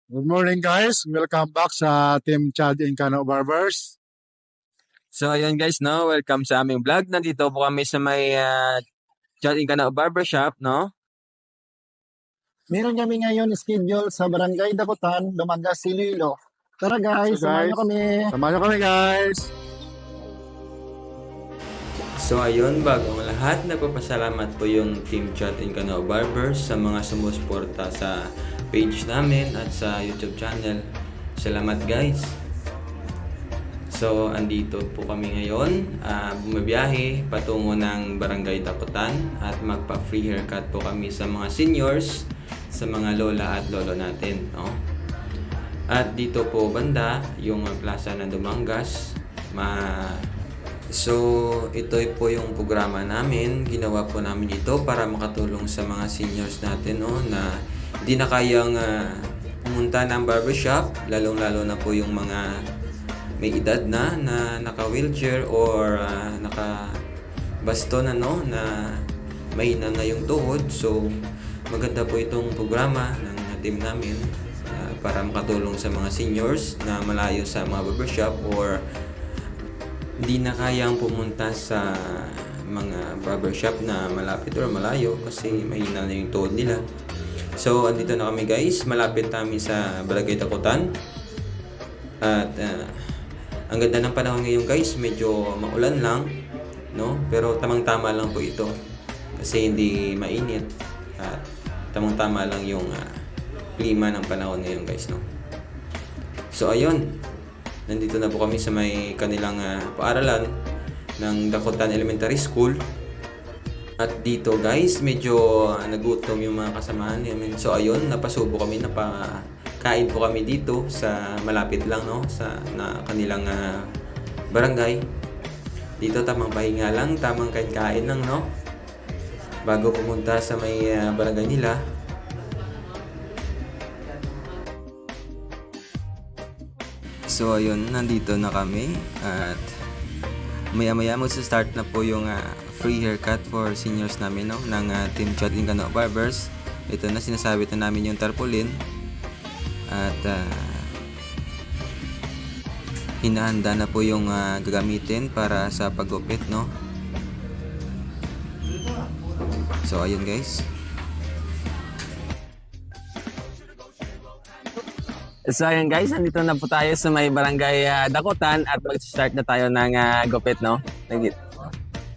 Good morning guys, welcome back sa Team Chad and Kano Barbers. So ayun guys, no, welcome sa aming vlog. Nandito po kami sa may Chad and Kano Barbershop, no? Meron kami ngayon schedule sa Barangay Dakutan, Dumagas, Iloilo. Tara guys, So, samahan guys, nyo kami. Samahan nyo kami guys. So ayun, bago ang lahat, nagpapasalamat po yung Team Chad and Kano Barbers sa mga sumusuporta sa page namin at sa YouTube channel. Salamat guys! So andito po kami ngayon, bumabiyahe patungo ng Barangay Dakutan at magpa-free haircut po kami sa mga seniors, sa mga lola at lolo natin, no? At dito po banda yung plaza ng Dumangas. So ito po yung programa namin. Ginawa po namin dito para makatulong sa mga seniors natin, no, na hindi na kayang pumunta ng barbershop, lalong-lalo na po yung mga may edad na naka-wheelchair or naka-baston, ano, na mahina na yung tuhod. So maganda po itong programa ng team namin para makatulong sa mga seniors na malayo sa mga barbershop or hindi na kayang pumunta sa mga barbershop na malapit or malayo kasi mahina na yung tuhod nila. So andito na kami guys, malapit kami sa Barangay Dakutan. At ang ganda ng panahon ngayon guys, medyo maulan lang, no? Pero tamang-tama lang po ito kasi hindi mainit at tamang-tama lang yung klima ng panahon ngayon guys, no? So ayun, nandito na po kami sa may kanilang paaralan ng Dakutan Elementary School. At dito guys, medyo nagutom yung mga kasamahan namin. So ayun, napasubo kami, napakain po kami dito sa malapit lang, no, sa kanilang barangay. Dito tamang pahinga lang, tamang kain-kain lang, no, bago pumunta sa may barangay nila. So ayun, nandito na kami at maya-maya magsa-start na po yung free haircut for seniors namin, no, ng Team Chad and Kano Barbers. Ito na, sinasabit na namin yung tarpaulin at hinahanda na po yung gagamitin para sa paggupit, no. So ayun guys. So ayun guys, nandito na po tayo sa may Barangay Dakutan at mag-start na tayo ng gupit, no.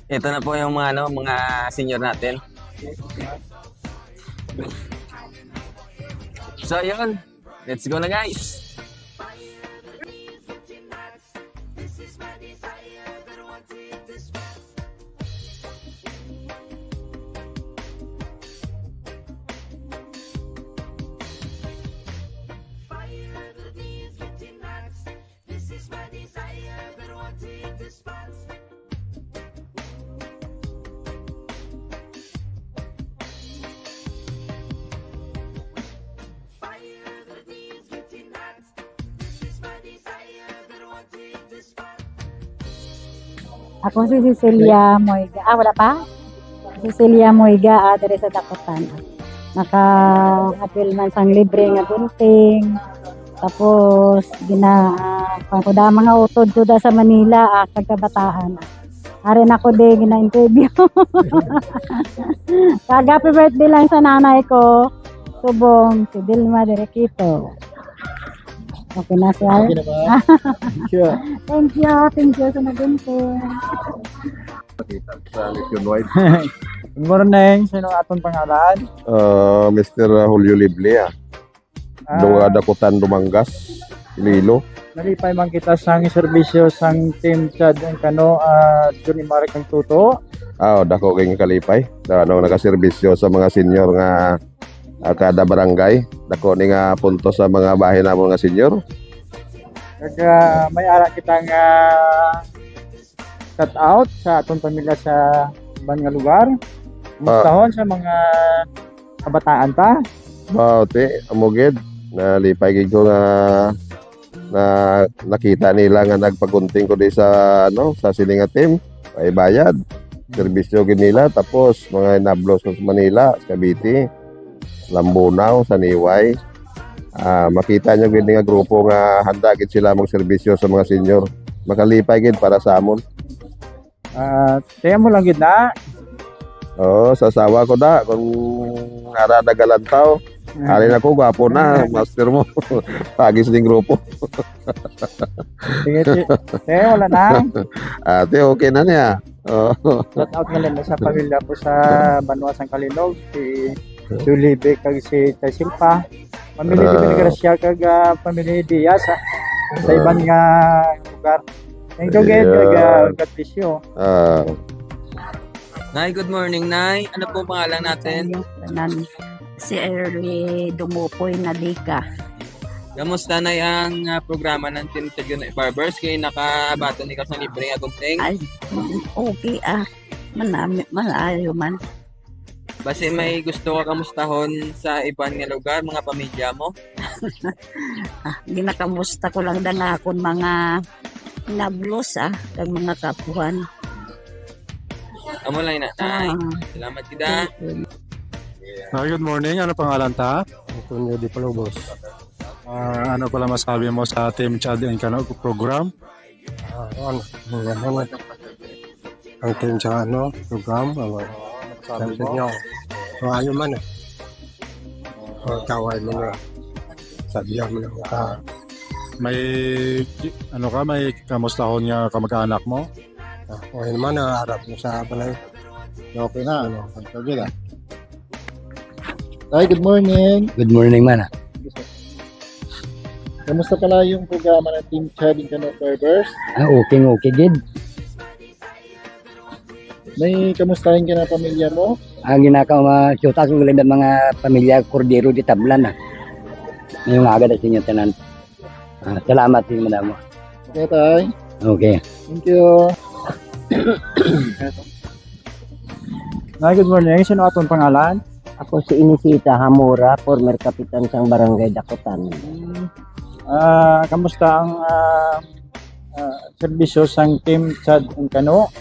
Ito na po yung mga senior natin. So ayun, let's go na guys. Ako si Cecilia Moiga. Wala pa? Cecilia Moiga, dere sa Dakutan. Naka-apil man sang libre nga gunting. Tapos, pangkuda mga utod ko da sa Manila, kagkabataan. Arin ako din, gina-interview. Happy birthday lang sa nanay ko. Subong, si Dilma Derequito. Okay na siya. Okay na ba? Sure. Thank you sa nagunting. Sa Legion White. Good morning. Sino atong pangalan? Mr. Julio Liblia. Dakutan, Dumangas, Iloilo. Nalipay man kita sang serbisyo sang Team Chad and Kano Johnny Marek ang tuto. Dako kayong kalipay. Nakaserbisyo sa mga senior nga kada barangay. Dako ni nga punto sa mga bahay namon nga senior. Kaya may ara kitang shout out sa atong pamilya sa ibang nga lugar. Mustahon sa mga kabataan ta. Te, amugid nalipay gid ko na nakita nila nga nagpagunting ko di sa sa silinga team ay bayad serbisyo gid nila, tapos mga inablos sa Manila, Cavite, Lambunaw, Saniway, makita nyo gid nga grupo nga handa gid sila mong serbisyo sa mga senior. Makalipay gid para sa amon. Kaya mo lang gid na. Oo, sasawa ko da kung ara nagalantaw. Alin ako, gwapo na, master mo. Pagis ding grupo. Sige, wala na. Ate, okay na niya. Oo. Shout out nga lang sa pamilya ko sa Banwa San Kalinog, si Julibe kag si Silpa. Pamilya di Gracia kag pamilya Diaz sa iban nga lugar. Thank you guys, God bless you. Nay, good morning, Nay. Ano po pangalan natin? Si Early Dumupoy na Dika. Kamusta na ang programa ng Team Chad Barbers? Kaya nakabato ni ka sa libre nga gunting? Ay, okay malayo man. Basi may gusto ka kamustahon sa ibang nga lugar, mga pamilya mo? Ginakamusta ko lang dangakon mga nablos kag mga kapuhan. Amo lang na, Nay. Salamat kita. Good morning. Ano pangalan ta? Antonio Di Palobos. Ano pala masabi mo sa Team Chad and Kano program? Ang team sa program, sabi sa inyo, ayaw man kaway mo na, sabihan mo na May may kamustahon nga kamag-anak mo? okay naman, harap mo sa balay. Okay na, Sige na. Hi, good morning. Good morning, man. Kamusta pala yung programa ng Team Chad and Kano Barbers? Okay, gid. May kamustahin ka na pamilya mo? Ang ginakaw syuta ko lang mga pamilya Cordero di Tablan. Yung agad sa inyo tanan. Salamat din madamo. Okay, tay. Okay. Thank you. Good morning. Sino atong pangalan? Ako si Inisita Hamura, former kapitan sang Barangay Dakotan. Kamusta ang serbisyo sang Team Chad and Kano?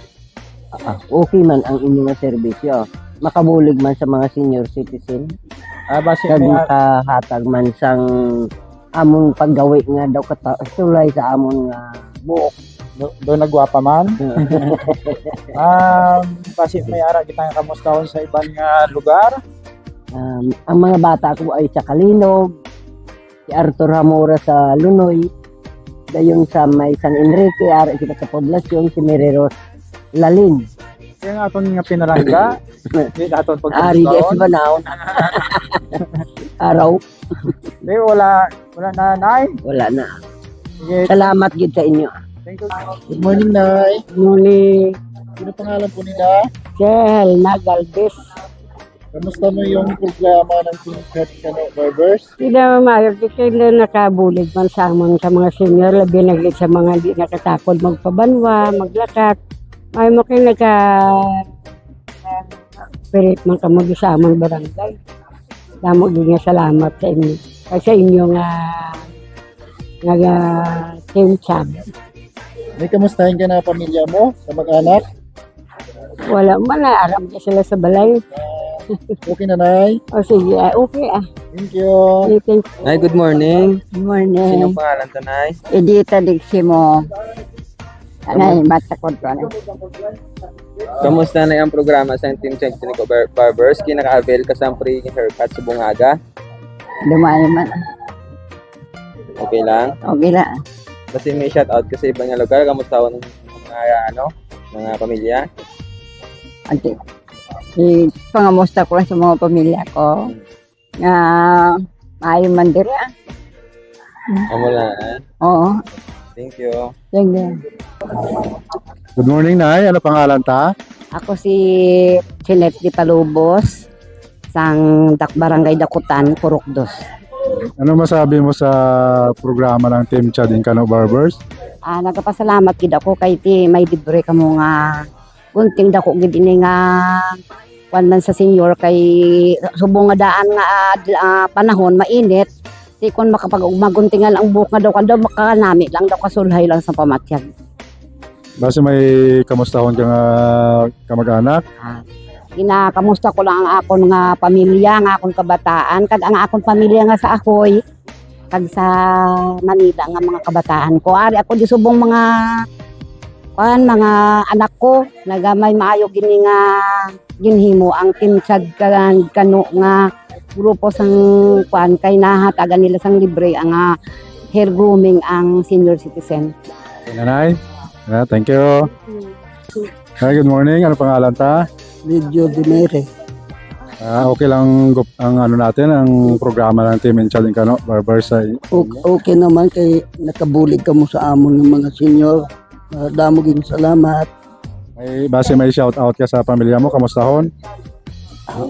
Okay man ang inyong serbisyo. Makabulig man sa mga senior citizen. Base Kag may makahatag man sang among paggawi nga daw sulay sa amon nga buok. do nagwapa man. Base may ara kita kamustahon sa ibang lugar. Ang mga bata ko ay sa Kalinog, si Arthur Hamura sa Lunoy, dayon sa may San Enrique, ara kita sa poblasyon, si Mereros Lalin. Kaya nga aton nga pinarangga, di aton Ari des pagkakataon. Banaon. Araw, Di wala nanay. wala na. Sige, Salamat gid sa inyo. thank you. Good morning, Nay. Muli, Sino pangalan po nila? Sel Nagalbes. Kamusta mo yung programa ng Team Chad and Kano Barbers? Sila mamayag di kayo nakabulig man sa amon sa mga senior, labi naglit sa mga di nakatakod magpabanwa, maglakat. May mo kayo pirit man ka sa among barangay. Damo din nga salamat sa inyo. Sa inyo nga Team Chad. May kamustahin ka na pamilya mo, kamag-anak? Wala man na, aram ka sila sa balay. Okay na, Nay. O sige, okay Thank you. Thank Nay, good morning. Good morning. Sinong pangalan to, Nay? Edita Diximo. Anay, bata ko to. Kamusta na ang programa sa Team Chad and Kano Barbers? Kinaka-avail ka sa free haircut sa Bungaga? Dumaan man. Okay lang? Okay lang. Kasi may shoutout ka sa ibang nga lugar. Kamusta ng mga pamilya? Ante. Pangamusta ko lang sa mga pamilya ko. Na maayo man dira. Amo lang. Oo. Thank you. Sige. Good morning, Nay. Ano pangalan ta? Ako si Chinet Di Palubos sang Barangay Dakutan, Purukdos. Ano masabi mo sa programa ng Team Chad and Kano Barbers? Nagapasalamat gid ako kay ti may libre kamo nga kunting dako gid ini nga kwan man sa senior kay subong nga daan nga panahon mainit ti kon makapag-maguntingan ang buhok nga daw kada makanami lang daw kasulhay lang sa pamatyag. Base may kamustahon ka nga kamag-anak? Kamusta ko lang ang akon nga pamilya, nga akon kabataan, kag ang akon pamilya nga sa akoy, kag sa Manila nga mga kabataan ko. Ari ako di subong mga mga anak ko nagamay maayo gini nga ginhimo ang Team Chad kano nga grupo sang kay nahatagan nila sang libre ang hair grooming ang senior citizen. Nanay. Thank you. Hi, good morning. Ano pangalan ta? Video Dinere. Okay lang ang ano natin, ang programa ng Team Chad Kano Barbers ay Okay naman kay nakabulig ka mo sa amon ng mga senior. Damoging salamat. may shout out ka sa pamilya mo, kamustahon?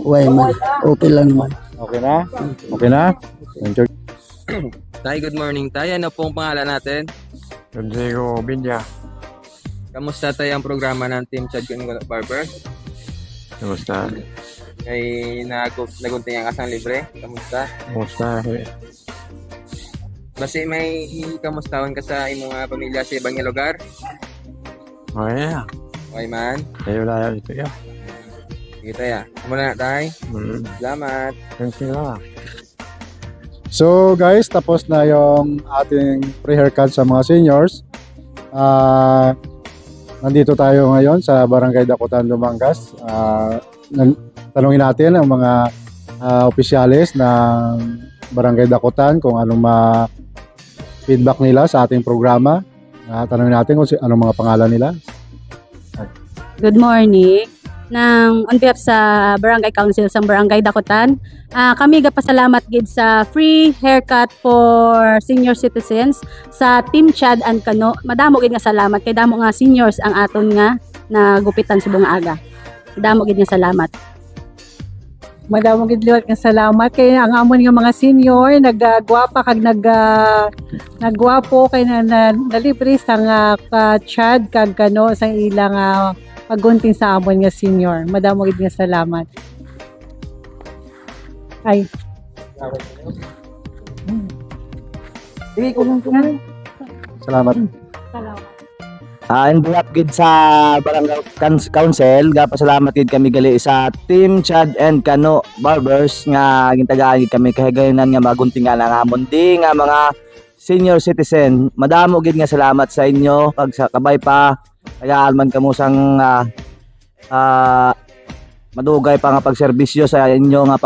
Way man. Okay lang man. Okay na? Okay na? Thank you. Tay, good morning tay. Ano pong pangalan natin? Rodrigo Bindia. Kamusta tayo ang programa ng Team Chad Barber? Kamusta? Kay nagunting ang kasang libre. Kamusta? Kamusta? Basi may kamustawan ka sa imong mga pamilya sa ibang lugar? Okay. Okay man? Tayo na ito ya. Sige tayo. Muna na tayo. Salamat. Thank you. So guys, tapos na yung ating pre-haircut sa mga seniors. Nandito tayo ngayon sa Barangay Dakutan, Dumangas. Tanungin natin ang mga opisyalis ng Barangay Dakutan kung anong feedback nila sa ating programa. Tanungin natin kung anong mga pangalan nila. Good morning. On behalf sa Barangay Council sa Barangay Dakutan, kami gapasalamat gid sa free haircut for senior citizens sa Team Chad and Kano. Madamo gid nga salamat kay damo nga seniors ang aton nga nagupitan sa bunga aga. Madamo gid nga salamat. Madamo gid liwat nga salamat kay ang amon nga mga senior naggwapa kag naggwapo kay nalibre sang Chad kag Kano sang ilang pagunting sa amon nga senior. Madamo gid nga salamat. Ay. Sige ko lang. Salamat. In behalf gid sa Barangay Council, gapasalamat gid kami gali sa Team Chad and Kano Barbers nga gintagaan gid kami kay gayunan nga maguntingan ang amon di nga mga senior citizen. Madamo gid nga salamat sa inyo pag sa kabay pa kaya man kamo sang madugay pa nga pagserbisyo sa inyo nga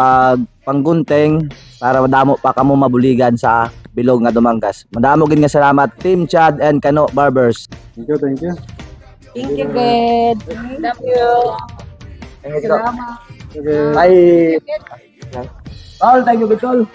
panggunting para madamo pa kamo mabuligan sa bilog nga Dumangas. Madamo gid nga salamat Team Chad and Kano Barbers. Thank you, thank you. Thank you, God. Thank you. Salamat. Okay. Bye. All, thank you, Bitol.